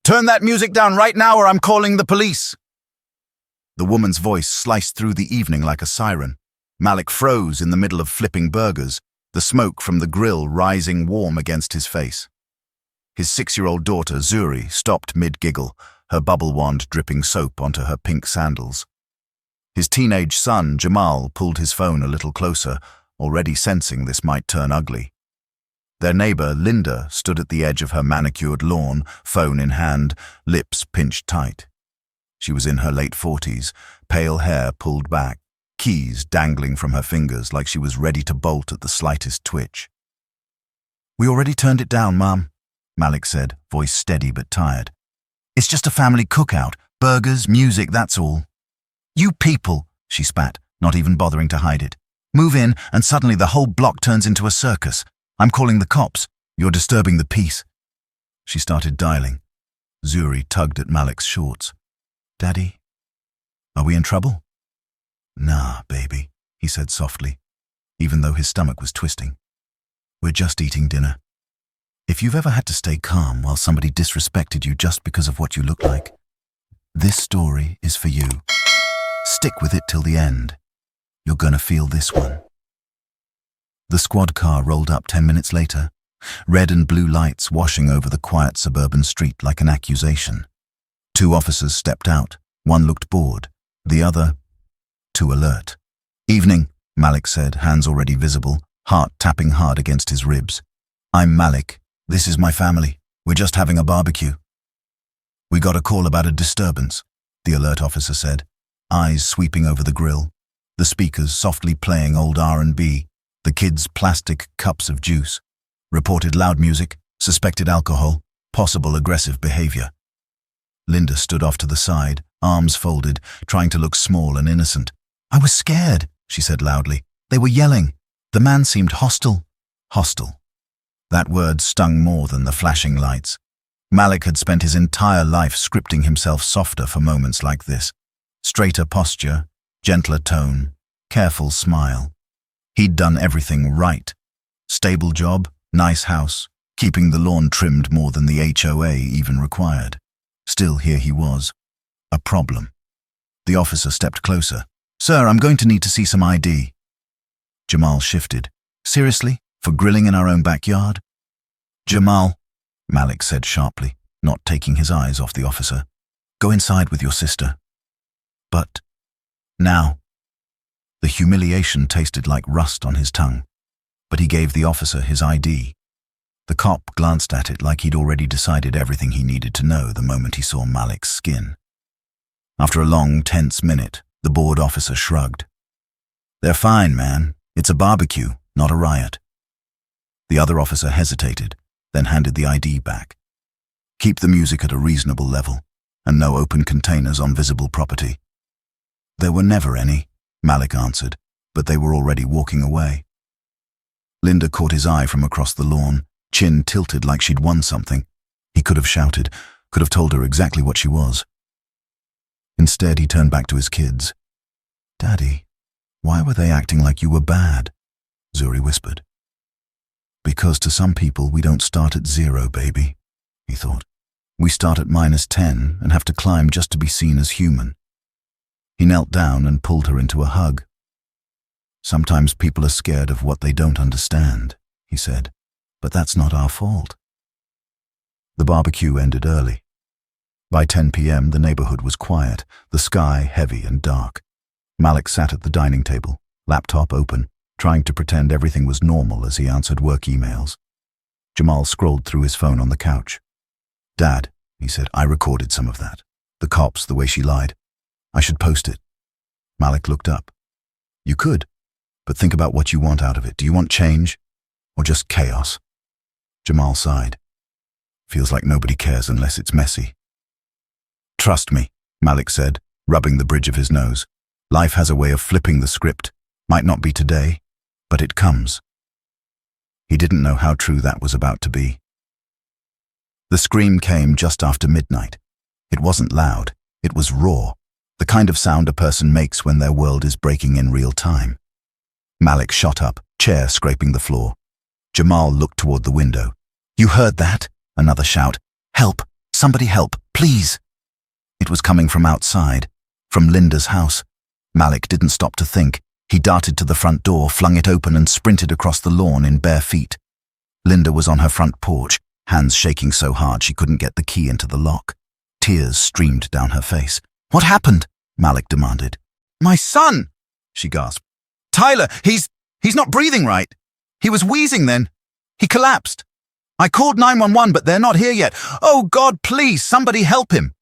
Turn that music down right now or I'm calling the police. The woman's voice sliced through the evening like a siren. Malik froze in the middle of flipping burgers, the smoke from the grill rising warm against his face. His 6-year-old daughter, Zuri, stopped mid-giggle, her bubble wand dripping soap onto her pink sandals. His teenage son, Jamal, pulled his phone a little closer, already sensing this might turn ugly. Their neighbor, Linda, stood at the edge of her manicured lawn, phone in hand, lips pinched tight. She was in her late 40s, pale hair pulled back, keys dangling from her fingers like she was ready to bolt at the slightest twitch. "We already turned it down, Mom," Malik said, voice steady but tired. "It's just a family cookout, burgers, music, that's all." "You people," she spat, not even bothering to hide it. "Move in and suddenly the whole block turns into a circus. I'm calling the cops. You're disturbing the peace." She started dialing. Zuri tugged at Malik's shorts. "Daddy, are we in trouble?" "Nah, baby," he said softly, even though his stomach was twisting. "We're just eating dinner. If you've ever had to stay calm while somebody disrespected you just because of what you look like, this story is for you. Stick with it till the end. You're gonna feel this one." The squad car rolled up 10 minutes later, red and blue lights washing over the quiet suburban street like an accusation. 2 officers stepped out. One looked bored, the other too alert. "Evening," Malik said, hands already visible, heart tapping hard against his ribs. "I'm Malik. This is my family. We're just having a barbecue." "We got a call about a disturbance," the alert officer said, eyes sweeping over the grill, the speakers softly playing old R&B, the kids' plastic cups of juice. "Reported loud music, suspected alcohol, possible aggressive behavior." Linda stood off to the side, arms folded, trying to look small and innocent. "I was scared," she said loudly. "They were yelling. The man seemed hostile." Hostile. That word stung more than the flashing lights. Malik had spent his entire life scripting himself softer for moments like this. Straighter posture, gentler tone, careful smile. He'd done everything right. Stable job, nice house, keeping the lawn trimmed more than the HOA even required. Still, here he was. A problem. The officer stepped closer. "Sir, I'm going to need to see some ID." Jamal shifted. "Seriously? For grilling in our own backyard?" "Jamal," Malik said sharply, not taking his eyes off the officer. "Go inside with your sister." "But now." The humiliation tasted like rust on his tongue, but he gave the officer his ID. The cop glanced at it like he'd already decided everything he needed to know the moment he saw Malik's skin. After a long, tense minute, the bored officer shrugged. "They're fine, man. It's a barbecue, not a riot." The other officer hesitated, then handed the ID back. "Keep the music at a reasonable level, and no open containers on visible property." "There were never any," Malik answered, but they were already walking away. Linda caught his eye from across the lawn, chin tilted like she'd won something. He could have shouted, could have told her exactly what she was. Instead, he turned back to his kids. "Daddy, why were they acting like you were bad?" Zuri whispered. "Because to some people we don't start at 0, baby," he thought. "We start at -10 and have to climb just to be seen as human." He knelt down and pulled her into a hug. "Sometimes people are scared of what they don't understand," he said, "but that's not our fault." The barbecue ended early. By 10 p.m. the neighborhood was quiet, the sky heavy and dark. Malik sat at the dining table, laptop open, trying to pretend everything was normal as he answered work emails. Jamal scrolled through his phone on the couch. "Dad," he said, "I recorded some of that. The cops, the way she lied. I should post it." Malik looked up. "You could, but think about what you want out of it. Do you want change or just chaos?" Jamal sighed. "Feels like nobody cares unless it's messy." "Trust me," Malik said, rubbing the bridge of his nose. "Life has a way of flipping the script. Might not be today, but it comes." He didn't know how true that was about to be. The scream came just after midnight. It wasn't loud. It was raw. The kind of sound a person makes when their world is breaking in real time. Malik shot up, chair scraping the floor. Jamal looked toward the window. "You heard that?" Another shout. "Help! Somebody help, please. It was coming from outside, from Linda's house. Malik didn't stop to think. He darted to the front door, flung it open and sprinted across the lawn in bare feet. Linda was on her front porch, hands shaking so hard she couldn't get the key into the lock. Tears streamed down her face. "What happened?" Malik demanded. "My son!" she gasped. "Tyler, he's not breathing right. He was wheezing then. He collapsed. I called 911, but they're not here yet. Oh God, please, somebody help him."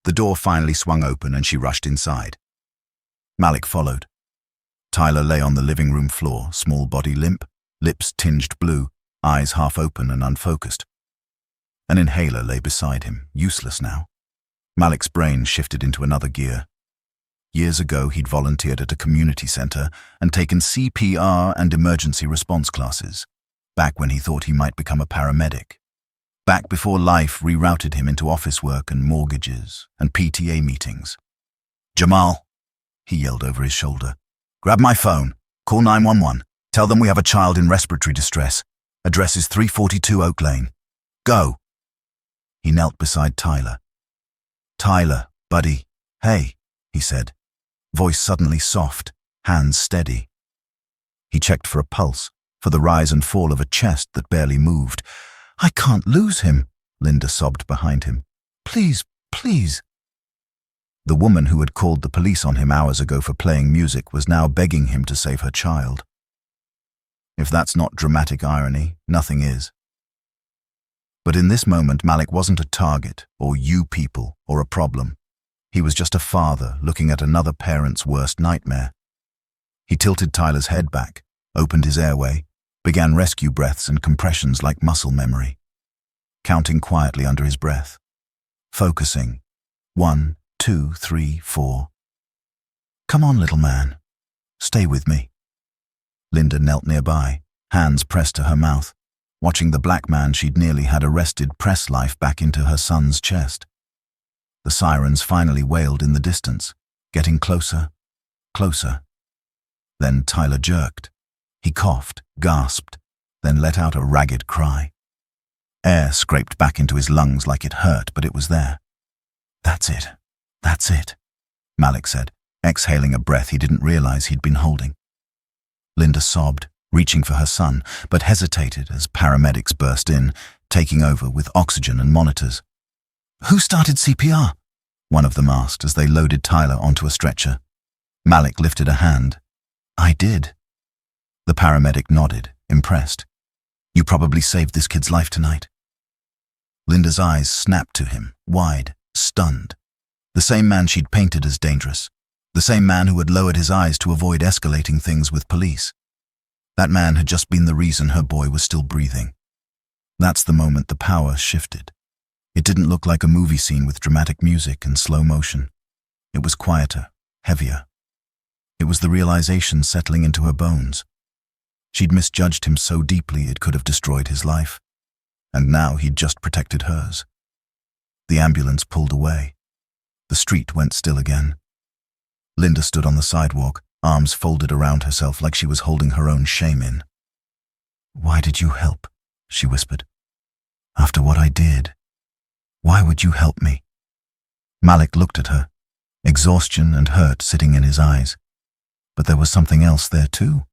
The door finally swung open and she rushed inside. Malik followed. Tyler lay on the living room floor, small body limp, lips tinged blue, eyes half open and unfocused. An inhaler lay beside him, useless now. Malik's brain shifted into another gear. Years ago, he'd volunteered at a community center and taken CPR and emergency response classes, back when he thought he might become a paramedic. Back before life rerouted him into office work and mortgages and PTA meetings. "Jamal," he yelled over his shoulder. "Grab my phone. Call 911. Tell them we have a child in respiratory distress. Address is 342 Oak Lane. Go." He knelt beside Tyler. "Tyler, buddy. Hey," he said, voice suddenly soft, hands steady. He checked for a pulse, for the rise and fall of a chest that barely moved. "I can't lose him," Linda sobbed behind him. "Please, please." The woman who had called the police on him hours ago for playing music was now begging him to save her child. If that's not dramatic irony, nothing is. But in this moment, Malik wasn't a target, or you people, or a problem. He was just a father looking at another parent's worst nightmare. He tilted Tyler's head back, opened his airway, began rescue breaths and compressions like muscle memory, counting quietly under his breath, focusing. 1, 2, 3, 4. "Come on, little man. Stay with me." Linda knelt nearby, hands pressed to her mouth, watching the black man she'd nearly had arrested press life back into her son's chest. The sirens finally wailed in the distance, getting closer, closer. Then Tyler jerked. He coughed, gasped, then let out a ragged cry. Air scraped back into his lungs like it hurt, but it was there. "That's it. That's it," Malik said, exhaling a breath he didn't realize he'd been holding. Linda sobbed, reaching for her son, but hesitated as paramedics burst in, taking over with oxygen and monitors. "Who started CPR?" one of them asked as they loaded Tyler onto a stretcher. Malik lifted a hand. "I did." The paramedic nodded, impressed. "You probably saved this kid's life tonight." Linda's eyes snapped to him, wide, stunned. The same man she'd painted as dangerous. The same man who had lowered his eyes to avoid escalating things with police. That man had just been the reason her boy was still breathing. That's the moment the power shifted. It didn't look like a movie scene with dramatic music and slow motion. It was quieter, heavier. It was the realization settling into her bones. She'd misjudged him so deeply it could have destroyed his life. And now he'd just protected hers. The ambulance pulled away. The street went still again. Linda stood on the sidewalk, arms folded around herself like she was holding her own shame in. "Why did you help?" she whispered. "After what I did, why would you help me?" Malik looked at her, exhaustion and hurt sitting in his eyes. But there was something else there too,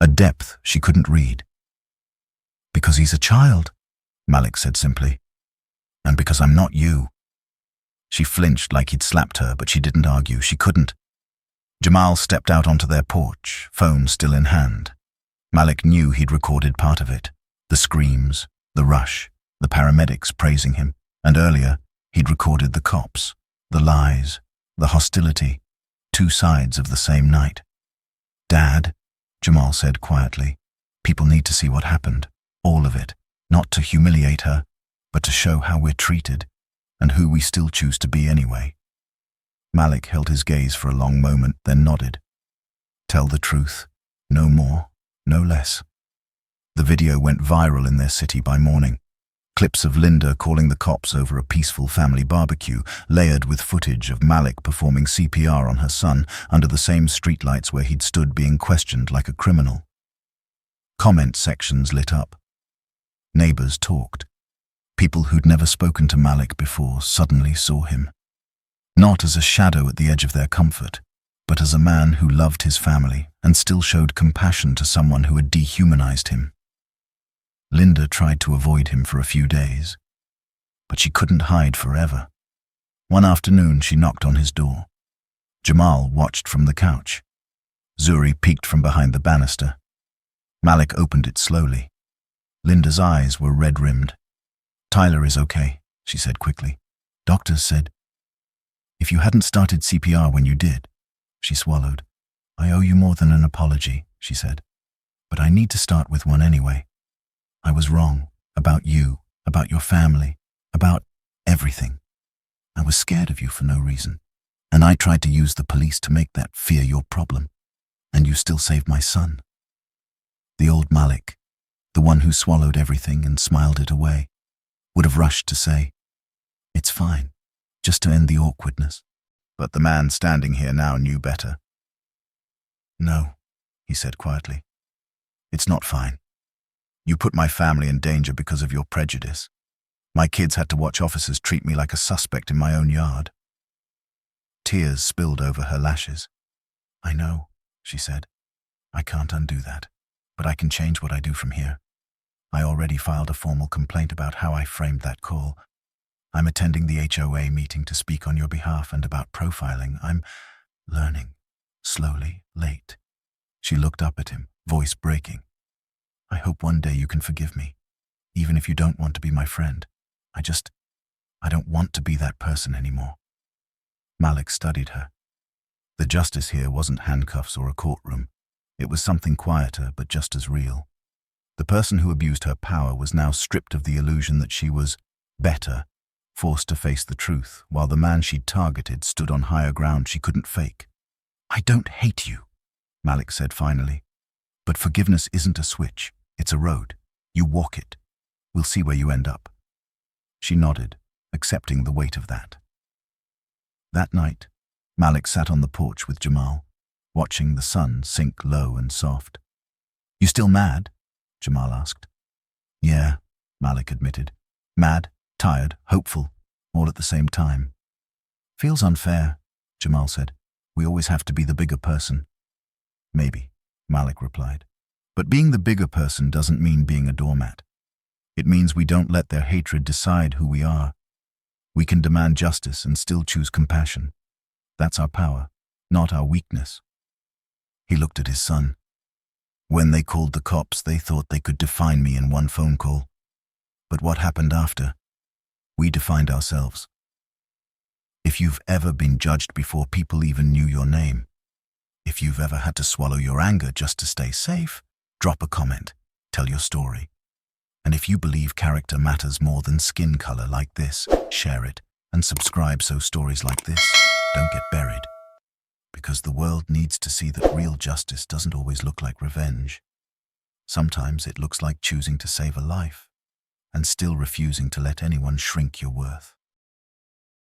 a depth she couldn't read. "Because he's a child," Malik said simply. "And because I'm not you." She flinched like he'd slapped her, but she didn't argue. She couldn't. Jamal stepped out onto their porch, phone still in hand. Malik knew he'd recorded part of it. The screams, the rush, the paramedics praising him. And earlier, he'd recorded the cops, the lies, the hostility, two sides of the same night. "Dad," Jamal said quietly, "people need to see what happened, all of it, not to humiliate her, but to show how we're treated, and who we still choose to be anyway." Malik held his gaze for a long moment, then nodded. Tell the truth, no more, no less. The video went viral in their city by morning. Clips of Linda calling the cops over a peaceful family barbecue, layered with footage of Malik performing CPR on her son under the same streetlights where he'd stood being questioned like a criminal. Comment sections lit up. Neighbors talked. People who'd never spoken to Malik before suddenly saw him, not as a shadow at the edge of their comfort, but as a man who loved his family and still showed compassion to someone who had dehumanized him. Linda tried to avoid him for a few days, but she couldn't hide forever. One afternoon, she knocked on his door. Jamal watched from the couch. Zuri peeked from behind the banister. Malik opened it slowly. Linda's eyes were red-rimmed. "Tyler is okay," she said quickly. "Doctors said..." "If you hadn't started CPR when you did..." She swallowed. "I owe you more than an apology," she said. "But I need to start with one anyway. I was wrong about you, about your family, about everything. I was scared of you for no reason, and I tried to use the police to make that fear your problem, and you still saved my son." The old Malik, the one who swallowed everything and smiled it away, would have rushed to say, "It's fine, just to end the awkwardness." But the man standing here now knew better. "No," he said quietly. "It's not fine. You put my family in danger because of your prejudice. My kids had to watch officers treat me like a suspect in my own yard." Tears spilled over her lashes. "I know," she said. "I can't undo that, but I can change what I do from here. I already filed a formal complaint about how I framed that call. I'm attending the HOA meeting to speak on your behalf, and about profiling, I'm learning, slowly, late." She looked up at him, voice breaking. "I hope one day you can forgive me, even if you don't want to be my friend. I don't want to be that person anymore." Malik studied her. The justice here wasn't handcuffs or a courtroom. It was something quieter, but just as real. The person who abused her power was now stripped of the illusion that she was better, forced to face the truth, while the man she'd targeted stood on higher ground she couldn't fake. "I don't hate you," Malik said finally. "But forgiveness isn't a switch. It's a road. You walk it. We'll see where you end up." She nodded, accepting the weight of that. That night, Malik sat on the porch with Jamal, watching the sun sink low and soft. "You still mad?" Jamal asked. "Yeah," Malik admitted. "Mad, tired, hopeful, all at the same time." "Feels unfair," Jamal said. "We always have to be the bigger person." "Maybe," Malik replied. "But being the bigger person doesn't mean being a doormat. It means we don't let their hatred decide who we are. We can demand justice and still choose compassion. That's our power, not our weakness." He looked at his son. "When they called the cops, they thought they could define me in one phone call. But what happened after? We defined ourselves. If you've ever been judged before people even knew your name, if you've ever had to swallow your anger just to stay safe, drop a comment, tell your story. And if you believe character matters more than skin color like this, share it and subscribe so stories like this don't get buried. Because the world needs to see that real justice doesn't always look like revenge. Sometimes it looks like choosing to save a life and still refusing to let anyone shrink your worth."